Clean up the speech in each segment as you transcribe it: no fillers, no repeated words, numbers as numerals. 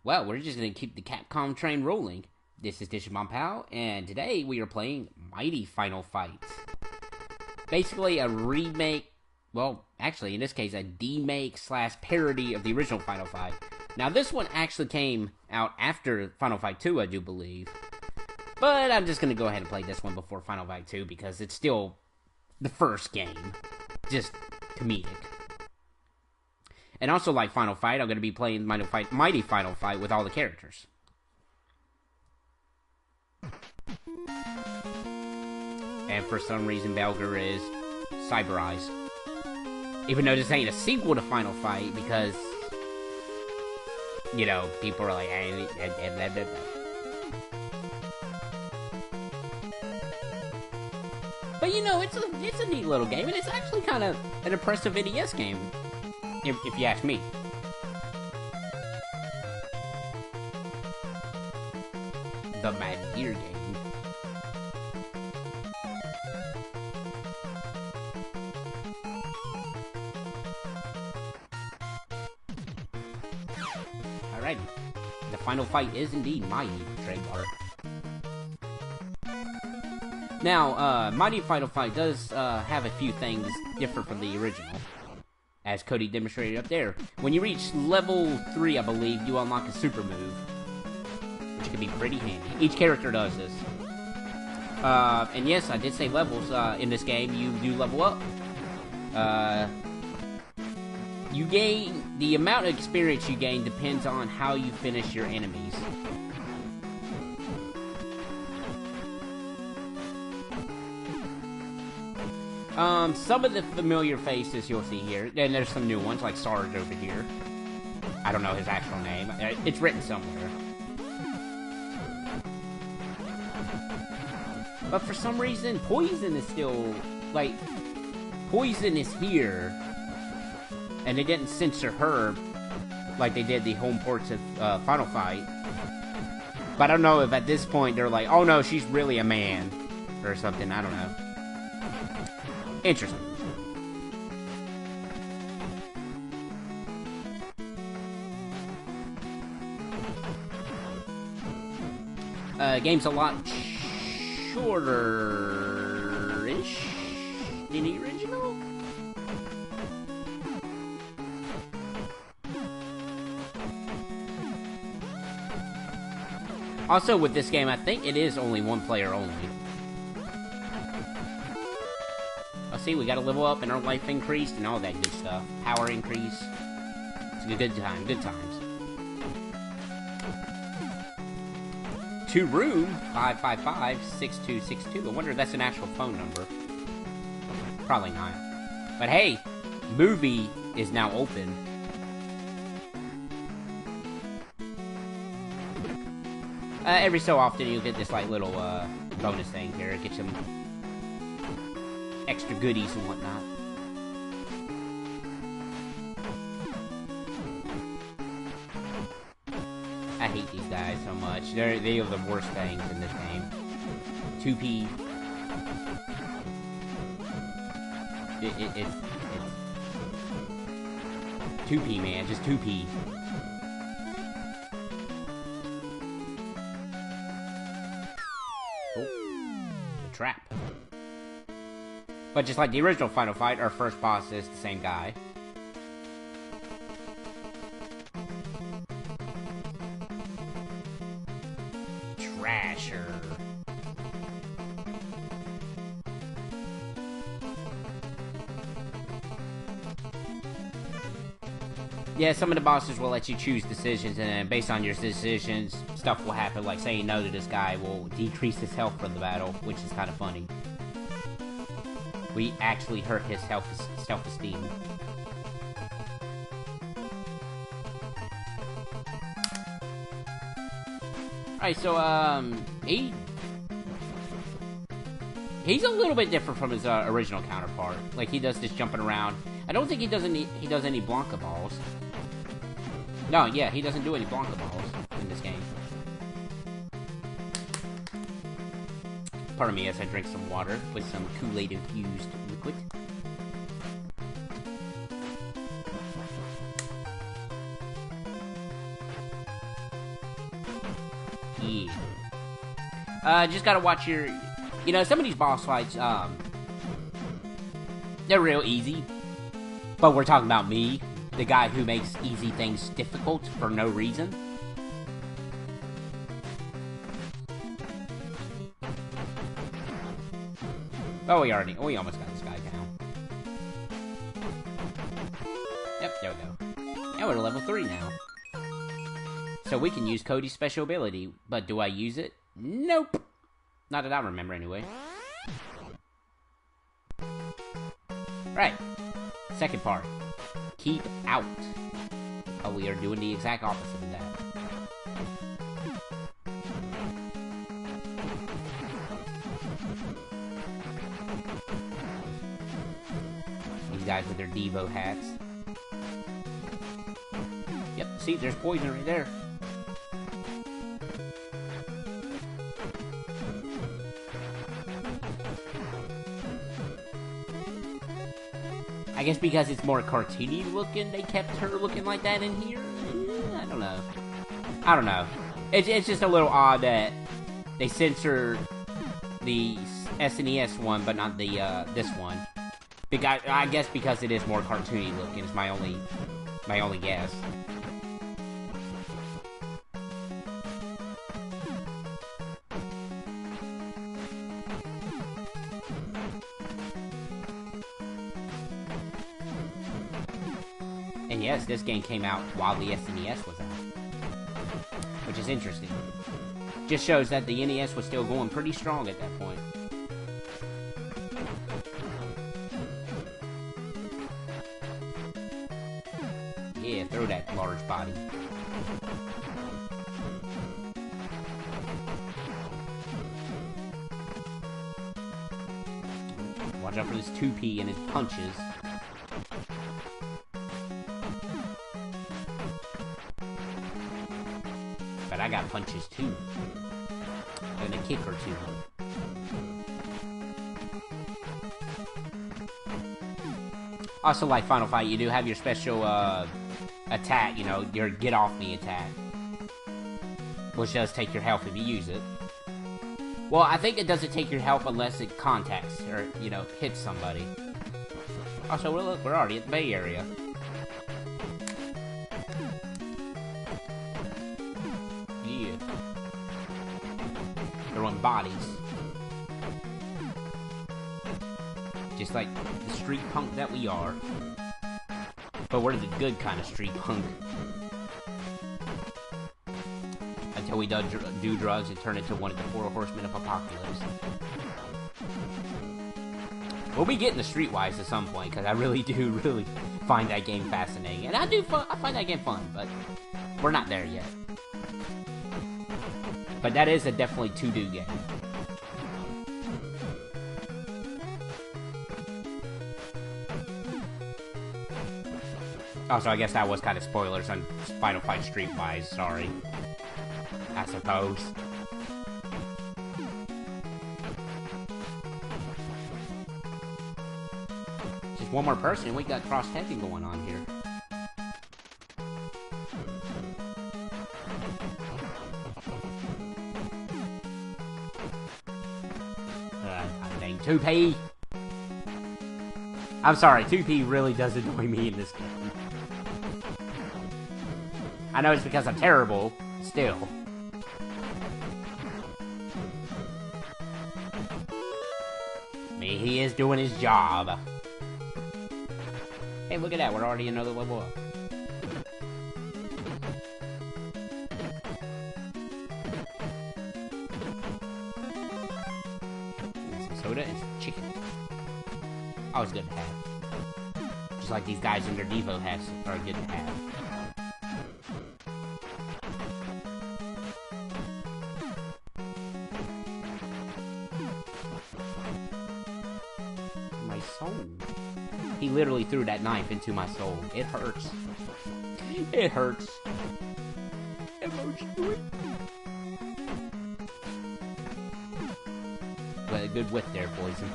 Well, we're just gonna keep the Capcom train rolling. This is Digimon Pal, and today we are playing Mighty Final Fight. Basically a remake, well, actually in this case a demake slash parody of the original Final Fight. Now this one actually came out after Final Fight 2, I do believe. But I'm just gonna go ahead and play this one before Final Fight 2 because it's still the first game. Just comedic. And also, like Final Fight, I'm going to be playing Mighty Final Fight with all the characters. And for some reason, Belger is Cyber Eyes. Even though this ain't a sequel to Final Fight, because, you know, people are like, But you know, it's a neat little game, and it's actually kind of an impressive NES game. If you ask me. The Mad Gear game. Alright. The final fight is indeed Mighty trademark. Now, Mighty Final Fight does have a few things different from the original. As Cody demonstrated up there. When you reach level 3, I believe, you unlock a super move. Which can be pretty handy. Each character does this. And yes, I did say levels. In this game, you do level up. You gain... The amount of experience you gain depends on how you finish your enemies. Some of the familiar faces you'll see here, and there's some new ones, like Sarge over here. I don't know his actual name. It's written somewhere. But for some reason, Poison is still, like, Poison is here. And they didn't censor her like they did the home ports of Final Fight. But I don't know if at this point they're like, oh no, she's really a man. Or something, I don't know. Interesting. Game's a lot shorter-ish than the original. Also, with this game, I think it is only one player only. See, we gotta level up and our life increased and all that good stuff. Power increase. It's a good time, good times. To room 555-6262. I wonder if that's an actual phone number. Probably not. But hey, movie is now open. Every so often you'll get this like little bonus thing here. Get some extra goodies and whatnot. I hate these guys so much. They are the worst things in this game. 2P. It's 2P, man. Just 2P. Oh. The trap. But just like the original Final Fight, our first boss is the same guy. Trasher. Yeah, some of the bosses will let you choose decisions, and based on your decisions, stuff will happen, like saying no to this guy will decrease his health for the battle, which is kind of funny. We actually hurt his self-esteem. Alright, so, he's a little bit different from his original counterpart. Like, he does this jumping around. I don't think he does any Blanca balls. No, yeah, he doesn't do any Blanca balls in this game. Pardon me as I drink some water with some Kool-Aid infused liquid. Yeah. Just gotta watch your... You know, some of these boss fights, they're real easy. But we're talking about me, the guy who makes easy things difficult for no reason. Oh, we almost got this guy down. Yep, there we go. And we're at level 3 now. So we can use Cody's special ability, but do I use it? Nope. Not that I remember anyway. Right. Second part. Keep out. Oh, we are doing the exact opposite of that. These guys with their Devo hats. Yep, see, there's poison right there. I guess because it's more cartoony looking, they kept her looking like that in here? I don't know. I don't know. It's just a little odd that they censored the SNES one, but not the this one. I guess because it is more cartoony looking is my only guess. And yes, this game came out while the SNES was out, which is interesting. Just shows that the NES was still going pretty strong at that point. Yeah, throw that large body. Watch out for this 2P and his punches. But I got punches too. And a kick or two. Also, like Final Fight, you do have your special attack, you know, your get off me attack. Which does take your health if you use it. Well, I think it doesn't take your health unless it contacts or, you know, hits somebody. Also, well, look, we're already at the Bay Area. Yeah. They're on bodies. Just like the street punk that we are. But we're the good kind of street punk. Until we do drugs and turn into one of the 4 horsemen of apocalypse. We'll be getting the Streetwise at some point, because I really do find that game fascinating. And I find that game fun, but we're not there yet. But that is a definitely to-do game. Also, I guess that was kind of spoilers on Final Fight Streetwise, sorry. I suppose. Just one more person, we got cross-teching going on here. Dang, 2P! I'm sorry, 2P really does annoy me in this game. I know it's because I'm terrible, still. He is doing his job. Hey, look at that. We're already another level up. Some soda and some chicken. Always good to have. Just like these guys in their Devo hats are good to have. Soul. He literally threw that knife into my soul. It hurts. It hurts. Emotionally. But a good whiff there, Poison.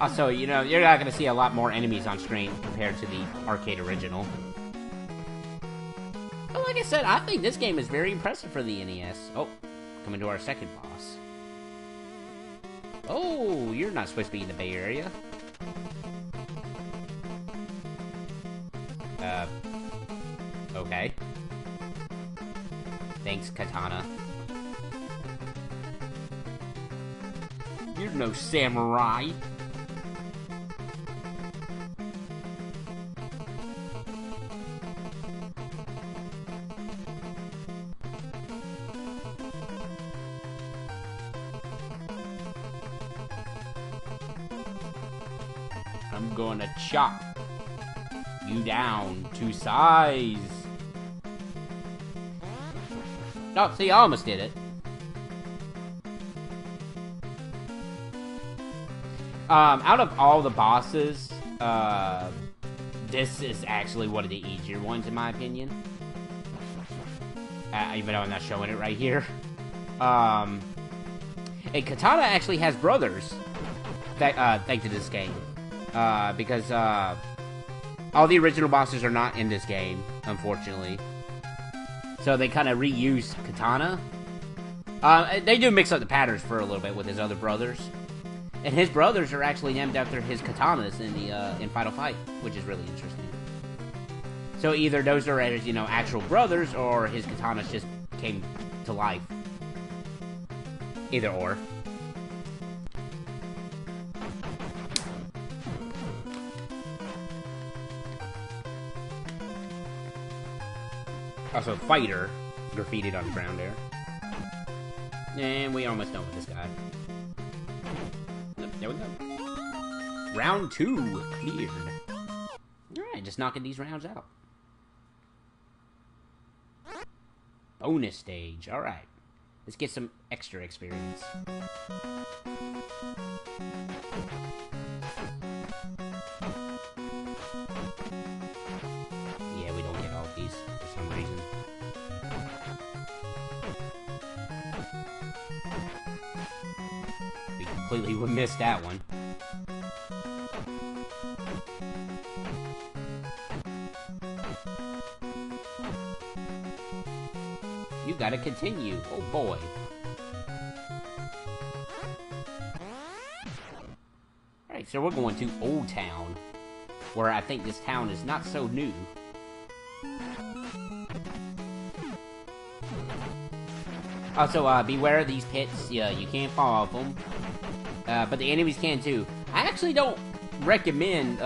Also, you know, you're not going to see a lot more enemies on screen compared to the arcade original. But like I said, I think this game is very impressive for the NES. Oh, coming to our second boss. Oh, you're not supposed to be in the Bay Area. Okay. Thanks, Katana. You're no samurai. I'm gonna chop you down to size. Oh, see, I almost did it. Out of all the bosses, this is actually one of the easier ones, in my opinion. Even though I'm not showing it right here. And Katana actually has brothers, thanks to this game. Because, all the original bosses are not in this game, unfortunately. So they kind of reuse Katana. They do mix up the patterns for a little bit with his other brothers. And his brothers are actually named after his katanas in Final Fight, which is really interesting. So either those are, you know, actual brothers, or his katanas just came to life. Either or. Also, fighter graffitied on the ground there. And we almost done with this guy. There we go. Round 2 cleared. Alright, just knocking these rounds out. Bonus stage. Alright. Let's get some extra experience. Yeah, we don't get all of these for some reason. We completely missed that one. You gotta continue. Oh boy. Alright, so we're going to Old Town, where I think this town is not so new. Also, beware of these pits. Yeah, you can't fall off them. But the enemies can too. I actually don't recommend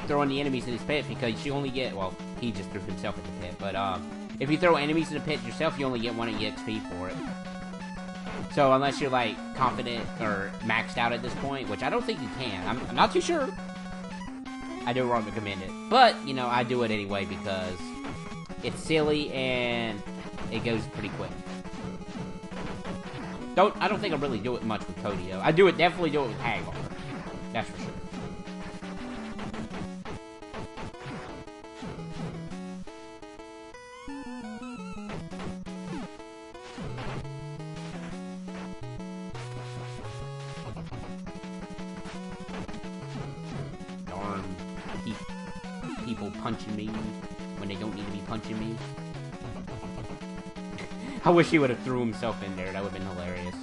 throwing the enemies in this pit, because you only get, well, he just threw himself in the pit, but if you throw enemies in the pit yourself, you only get 1 EXP for it. So unless you're like confident or maxed out at this point, which I don't think you can, I'm not too sure. I don't recommend it, but you know, I do it anyway because it's silly and it goes pretty quick. I don't think I really do it much with Cody though. I definitely do it with Hagar. That's for sure. Darn, people punching me when they don't need to be punching me. I wish he would have threw himself in there. That would have been hilarious.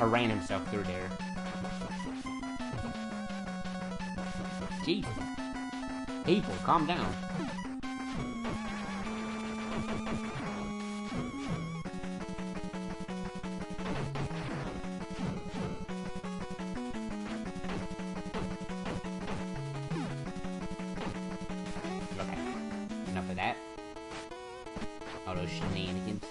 Or ran himself through there. Jeez. People, calm down. Okay. Enough of that. All those shenanigans.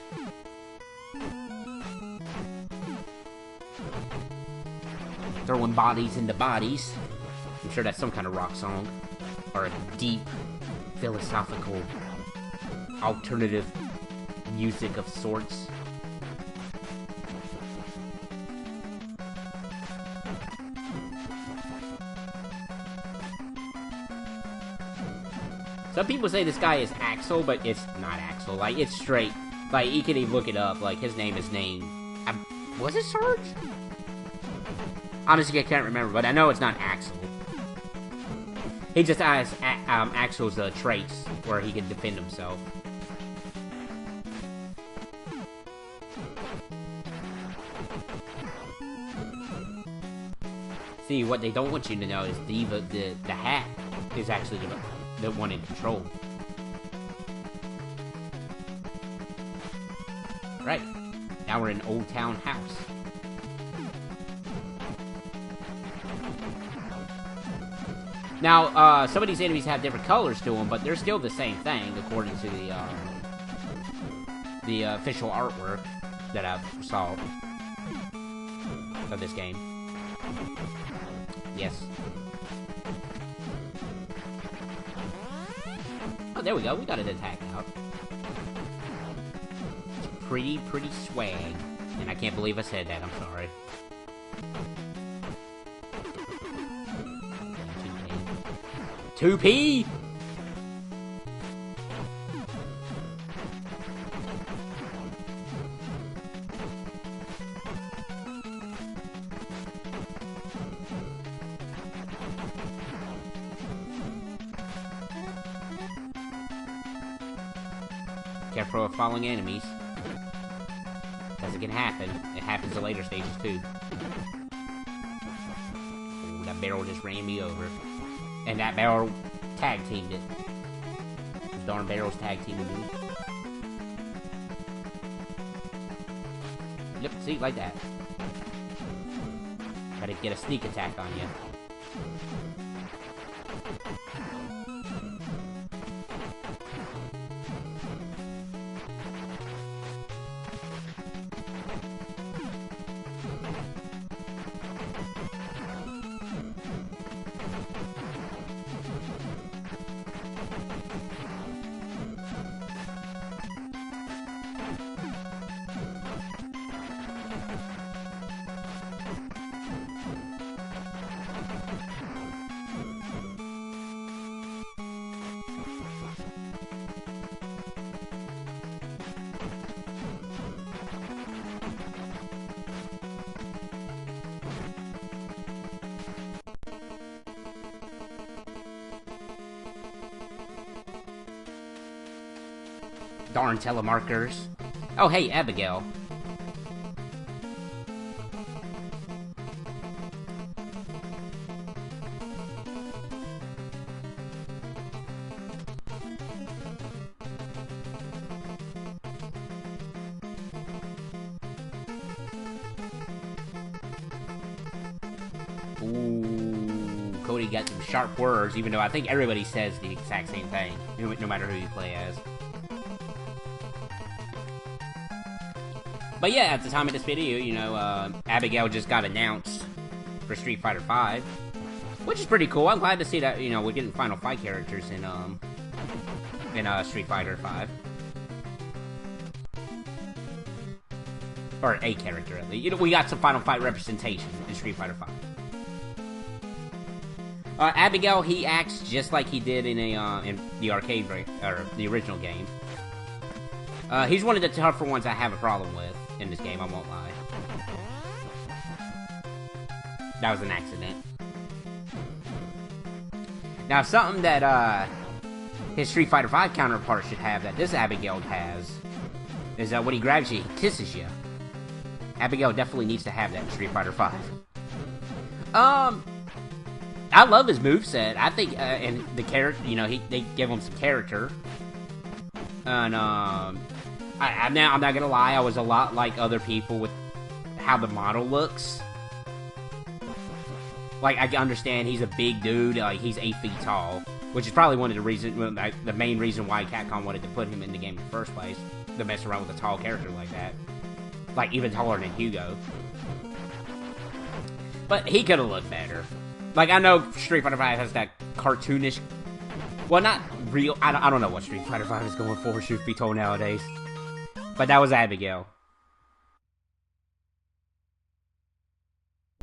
Throwing bodies into bodies. I'm sure that's some kind of rock song. Or a deep, philosophical, alternative music of sorts. Some people say this guy is Axel, but it's not Axel. Like, it's straight. Like, you can even look it up. Like, his name is named... was it Sarge? Honestly, I can't remember, but I know it's not Axel. He just has Axel's traits where he can defend himself. See, what they don't want you to know is the hat is actually the one in control. Right. Now we're in Old Town House. Now, some of these enemies have different colors to them, but they're still the same thing, according to the official artwork that I saw of this game. Yes. Oh, there we go. We got an attack out. It's pretty swag. And I can't believe I said that. I'm sorry. 2P? Careful of falling enemies. Because it can happen. It happens in later stages too. Ooh, that barrel just ran me over. And that barrel tag teamed it. Those darn barrels tag teamed me. Yep, see, like that. Try to get a sneak attack on you. Darn telemarkers. Oh, hey, Abigail. Ooh, Cody got some sharp words, even though I think everybody says the exact same thing, no matter who you play as. But yeah, at the time of this video, you know, Abigail just got announced for Street Fighter V, which is pretty cool. I'm glad to see that, you know, we're getting Final Fight characters in Street Fighter V. Or a character, at least. You know, we got some Final Fight representation in Street Fighter V. Abigail, he acts just like he did in the arcade, or the original game. He's one of the tougher ones I have a problem with in this game, I won't lie. That was an accident. Now, something that his Street Fighter V counterpart should have that this Abigail has is when he grabs you, he kisses you. Abigail definitely needs to have that in Street Fighter V. I love his moveset. I think, and the character, you know, they give him some character. And, I'm not gonna lie, I was a lot like other people with how the model looks. Like, I understand he's a big dude, like, he's 8 feet tall, which is probably one of the reasons, like, the main reason why Capcom wanted to put him in the game in the first place, to mess around with a tall character like that. Like, even taller than Hugo. But he could have looked better. Like, I know Street Fighter V has that cartoonish, well, not real, I don't know what Street Fighter V is going for, truth be told, nowadays. But that was Abigail.